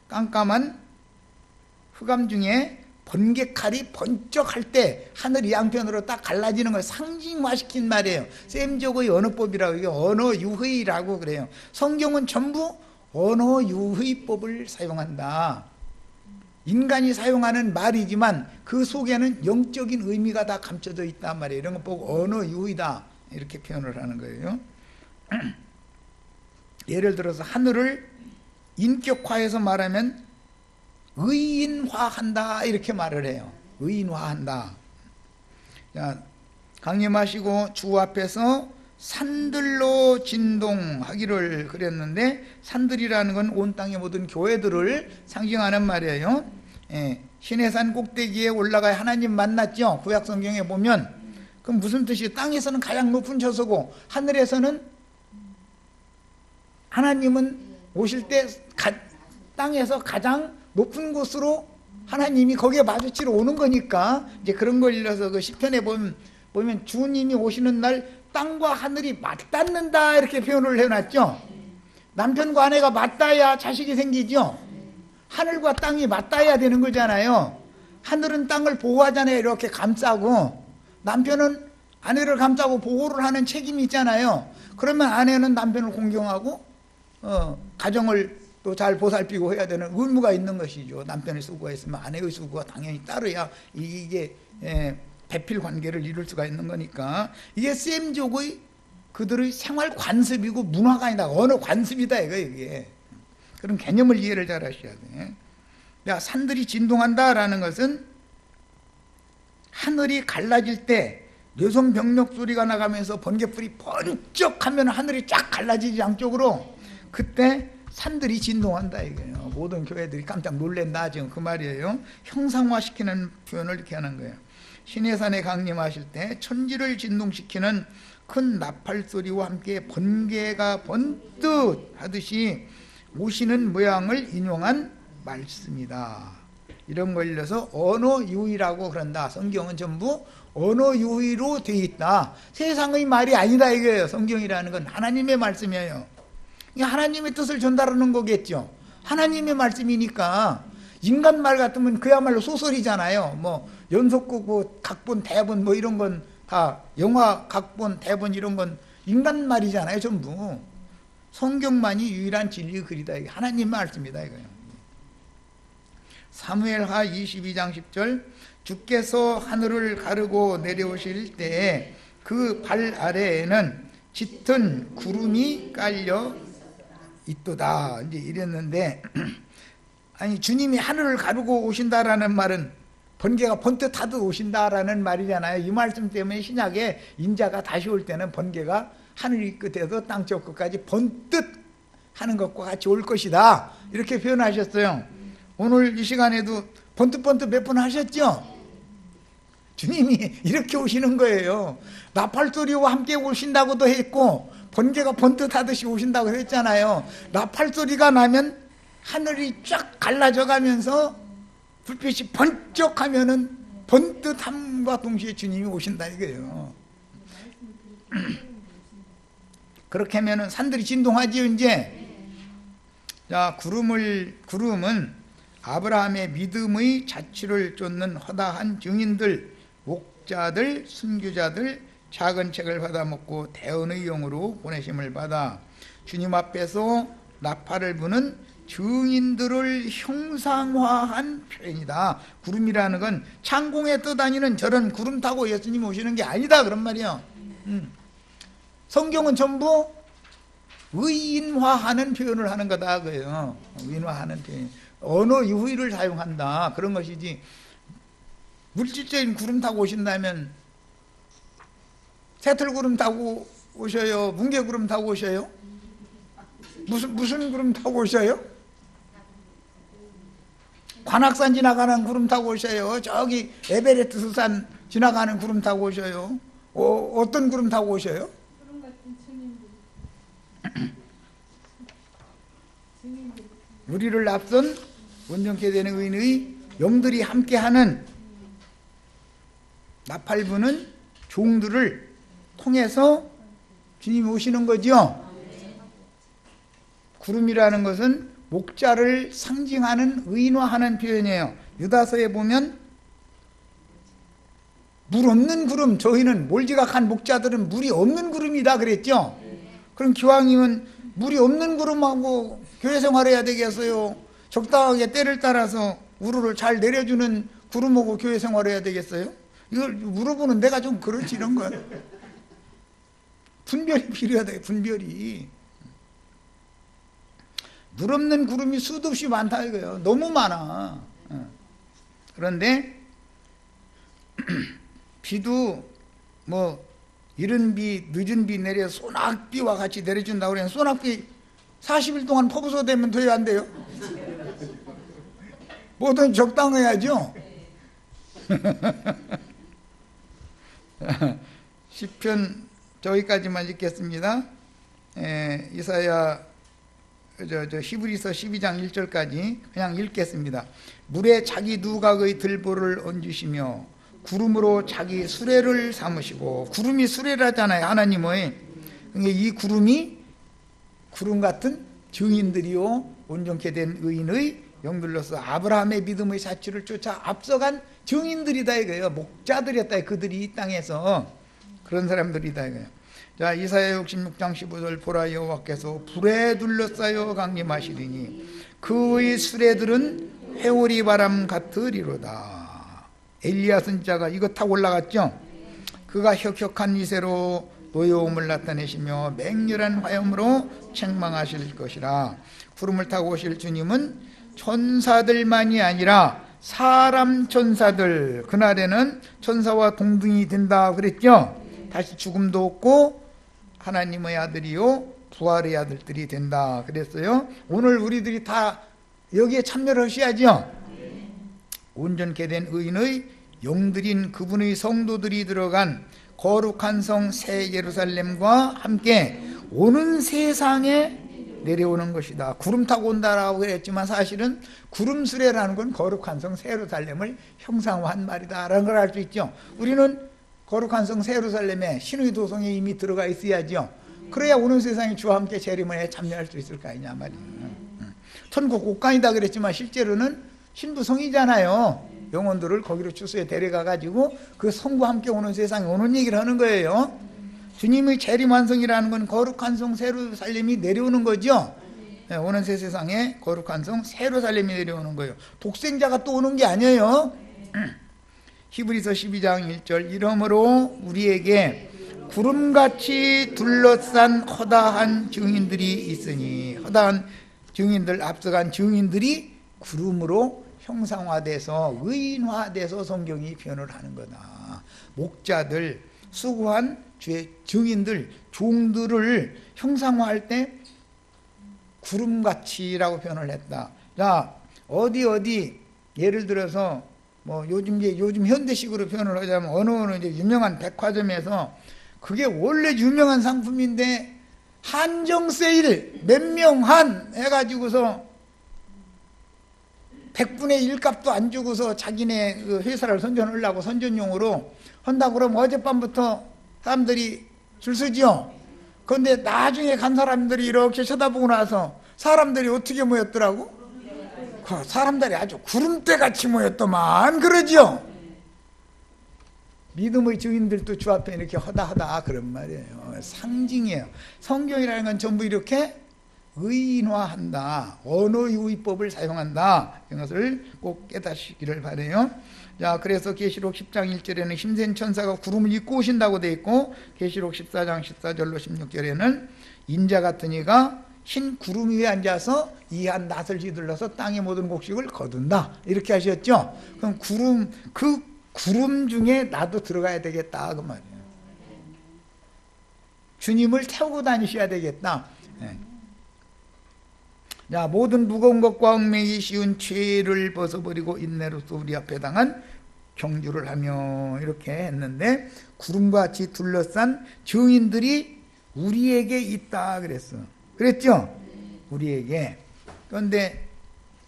깜깜한 흑암 중에 번개칼이 번쩍할 때 하늘이 양편으로 딱 갈라지는 걸 상징화시킨 말이에요. 셈족의 언어법이라고, 이게 언어유의라고 그래요. 성경은 전부 언어유의법을 사용한다. 인간이 사용하는 말이지만 그 속에는 영적인 의미가 다 감춰져 있단 말이에요. 이런 거 보고 언어유의다 이렇게 표현을 하는 거예요. 예를 들어서 하늘을 인격화해서 말하면 의인화한다 이렇게 말을 해요. 의인화한다. 자, 강림하시고 주 앞에서 산들로 진동하기를 그랬는데, 산들이라는 건 온 땅의 모든 교회들을 상징하는 말이에요. 시내산 꼭대기에 올라가 하나님 만났죠. 구약 성경에 보면. 그럼 무슨 뜻이에요? 땅에서는 가장 높은 처소고 하늘에서는 하나님은 오실 때 땅에서 가장 높은 곳으로 하나님이 거기에 마주치러 오는 거니까, 이제 그런 걸 일러서 그 시편에 보면 주님이 오시는 날 땅과 하늘이 맞닿는다 이렇게 표현을 해놨죠. 남편과 아내가 맞닿아야 자식이 생기죠. 하늘과 땅이 맞닿아야 되는 거잖아요. 하늘은 땅을 보호하잖아요. 이렇게 감싸고, 남편은 아내를 감싸고 보호를 하는 책임이 있잖아요. 그러면 아내는 남편을 공경하고 가정을 또 잘 보살피고 해야 되는 의무가 있는 것이죠. 남편의 수고가 있으면 아내의 수고가 당연히 따르야 이게 배필 관계를 이룰 수가 있는 거니까. 이게 셈족의 그들의 생활 관습이고 문화가 아니다. 언어 관습이다 이게. 그런 개념을 이해를 잘 하셔야 돼. 야, 산들이 진동한다라는 것은 하늘이 갈라질 때 뇌손병력 소리가 나가면서 번개불이 번쩍하면 하늘이 쫙 갈라지지 양쪽으로, 그때 산들이 진동한다 이거예요. 모든 교회들이 깜짝 놀랜다 지금 그 말이에요. 형상화시키는 표현을 이렇게 하는 거예요. 시내산에 강림하실 때 천지를 진동시키는 큰 나팔 소리와 함께 번개가 번뜩 하듯이 오시는 모양을 인용한 말씀이다. 이런 걸려서 언어 유희라고 그런다. 성경은 전부 언어 유희로 되어 있다. 세상의 말이 아니다 이거예요. 성경이라는 건 하나님의 말씀이에요. 하나님의 뜻을 전달하는 거겠죠. 하나님의 말씀이니까 인간 말 같으면 그야말로 소설이잖아요. 뭐 연속극, 뭐 각본, 대본 뭐 이런 건 다 영화 각본, 대본 이런 건 인간 말이잖아요. 전부. 성경만이 유일한 진리의 글이다. 이게 하나님 말씀이다 이거예요. 사무엘하 22장 10절 주께서 하늘을 가르고 내려오실 때에 그 발 아래에는 짙은 구름이 깔려 있도다. 이제 이랬는데 아니 주님이 하늘을 가르고 오신다라는 말은 번개가 번뜩 하듯 오신다라는 말이잖아요. 이 말씀 때문에 신약에 인자가 다시 올 때는 번개가 하늘 끝에서 땅 저 끝까지 번뜩 하는 것과 같이 올 것이다. 이렇게 표현하셨어요. 오늘 이 시간에도 번뜩번뜩 몇 번 하셨죠? 주님이 이렇게 오시는 거예요. 나팔소리와 함께 오신다고도 했고 번개가 번뜩 하듯이 오신다고 했잖아요. 나팔소리가 나면 하늘이 쫙 갈라져 가면서 불빛이 번쩍하면은 번뜩함과 동시에 주님이 오신다 이거예요. 그렇게 하면은 산들이 진동하지요 이제. 자, 구름은 아브라함의 믿음의 자취를 쫓는 허다한 증인들, 목자들, 순교자들, 작은 책을 받아먹고 대언의 영으로 보내심을 받아 주님 앞에서 나팔을 부는 증인들을 형상화한 표현이다. 구름이라는 건 창공에 떠다니는 저런 구름 타고 예수님 오시는 게 아니다 그런 말이에요. 성경은 전부 의인화하는 표현을 하는 거다 그래요. 의인화하는 표현. 언어 유희를 사용한다 그런 것이지. 물질적인 구름 타고 오신다면 새털구름 타고 오셔요? 뭉게구름 타고 오셔요? 무슨 구름 타고 오셔요? 관악산 지나가는 구름 타고 오셔요? 저기 에베레스트 산 지나가는 구름 타고 오셔요? 어떤 구름 타고 오셔요? 구름 같은 증인들. 우리를 앞선 온전케 되는 의인의 영들이 함께하는 나팔 부는 종들을 통해서 주님이 오시는 거죠. 구름이라는 것은 목자를 상징하는 의인화하는 표현이에요. 유다서에 보면 물 없는 구름, 저희는 몰지각한 목자들은 물이 없는 구름이다 그랬죠. 그럼 기왕이면 물이 없는 구름하고 교회 생활해야 되겠어요? 적당하게 때를 따라서 우르를 잘 내려주는 구름하고 교회 생활해야 되겠어요? 이걸 물어보는 내가 좀 그렇지 이런 건. 분별이 필요하다. 분별이. 물 없는 구름이 수도 없이 많다 이거예요. 너무 많아. 그런데 비도 뭐 이른 비 늦은 비 내려 소낙비와 같이 내려준다고 그러면 소낙비 40일 동안 퍼부서 되면 돼요 안 돼요? 뭐든 적당해야죠. 시편 저기까지만 읽겠습니다. 이사야 히브리서 12장 1절까지 그냥 읽겠습니다. 물에 자기 누각의 들보를 얹으시며 구름으로 자기 수레를 삼으시고. 구름이 수레라잖아요 하나님의. 이 구름이 구름 같은 증인들이요 온전케 된 의인의 영들로서 아브라함의 믿음의 사치를 쫓아 앞서간 증인들이다 이거예요. 목자들이었다. 그들이 이 땅에서 그런 사람들이다 이거예요. 자, 이사야 66장 15절 보라 여호와께서 불에 둘러싸여 강림하시리니 그의 수레들은 회오리 바람 같으리로다. 엘리야 선지자가 이거 타고 올라갔죠. 그가 혁혁한 이새로 노여움을 나타내시며 맹렬한 화염으로 책망하실 것이라. 구름을 타고 오실 주님은 천사들만이 아니라 사람 천사들, 그날에는 천사와 동등이 된다 그랬죠. 다시 죽음도 없고 하나님의 아들이요 부활의 아들들이 된다 그랬어요. 오늘 우리들이 다 여기에 참여를 하셔야죠. 온전케 된 의인의 영들인 그분의 성도들이 들어간 거룩한 성 새 예루살렘과 함께 오는 세상에 내려오는 것이다. 구름 타고 온다라고 했지만 사실은 구름수레라는 건 거룩한 성 새 예루살렘을 형상화한 말이다 라는 걸 알 수 있죠. 우리는 거룩한 성 새 예루살렘에 신의 도성에 이미 들어가 있어야죠. 그래야 오는 세상에 주와 함께 재림에 참여할 수 있을 거 아니냐 말이에요. 천국 곳간이다 그랬지만 실제로는 신부성이잖아요. 영혼들을 거기로 추수해 데려가 가지고 그 성과 함께 오는 세상에 오는 얘기를 하는 거예요. 주님의 재림 완성이라는 건 거룩한 성 새 예루살렘이 내려오는 거죠. 네, 오는 새 세상에 거룩한 성 새 예루살렘이 내려오는 거예요. 독생자가 또 오는 게 아니에요. 히브리서 12장 1절 이러므로 우리에게 구름같이 둘러싼 허다한 증인들이 있으니, 허다한 증인들, 앞서간 증인들이 구름으로 형상화돼서 의인화돼서 성경이 표현을 하는 거다. 목자들, 수고한 주의 증인들, 종들을 형상화할 때 구름같이라고 표현을 했다. 자, 어디 예를 들어서 뭐 요즘 현대식으로 표현을 하자면 어느 이제 유명한 백화점에서 그게 원래 유명한 상품인데 한정 세일 몇 명 한 해가지고서 100분의 1 값도 안 주고서 자기네 그 회사를 선전하려고 선전용으로 한다고 그러면 어젯밤부터 사람들이 줄 서죠. 그런데 나중에 간 사람들이 이렇게 쳐다보고 나서 사람들이 어떻게 모였더라고? 그 사람들이 아주 구름대같이 모였더만 그러죠. 믿음의 증인들도 주 앞에 이렇게 허다하다 그런 말이에요. 상징이에요. 성경이라는 건 전부 이렇게 의인화한다. 언어의 의법을 사용한다. 이것을 꼭 깨닫시기를 바라요. 자, 그래서 계시록 10장 1절에는 힘센 천사가 구름을 입고 오신다고 되어 있고, 계시록 14장 14절로 16절에는 인자 같은 이가 흰 구름 위에 앉아서 이한 낫을 휘둘러서 땅의 모든 곡식을 거둔다. 이렇게 하셨죠. 그럼 그 구름 중에 나도 들어가야 되겠다 그 말이에요. 주님을 태우고 다니셔야 되겠다. 네. 자, 모든 무거운 것과 얽매이기 쉬운 죄를 벗어버리고 인내로서 우리 앞에 당한 경주를 하며 이렇게 했는데, 구름같이 둘러싼 증인들이 우리에게 있다 그랬어. 그랬죠? 우리에게. 그런데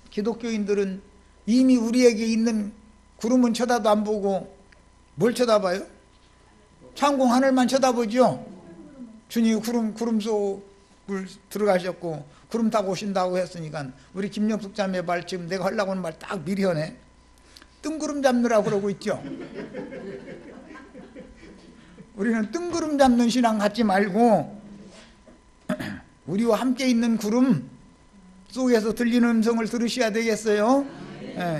기독교인들은 이미 우리에게 있는 구름은 쳐다도 안 보고 뭘 쳐다봐요? 창공 하늘만 쳐다보죠. 주님이 구름 속을 들어가셨고 구름 타고 오신다고 했으니까 우리 김영숙 자매 말 지금 내가 하려고 하는 말 딱 미리 하네. 뜬구름 잡느라고 그러고 있죠. 우리는 뜬구름 잡는 신앙 갖지 말고 우리와 함께 있는 구름 속에서 들리는 음성을 들으셔야 되겠어요.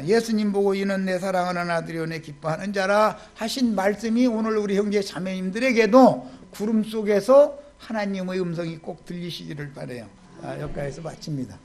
예수님 보고 이는 내 사랑하는 아들이요 내 기뻐하는 자라 하신 말씀이 오늘 우리 형제 자매님들에게도 구름 속에서 하나님의 음성이 꼭 들리시기를 바라요. 여기까지서 마칩니다.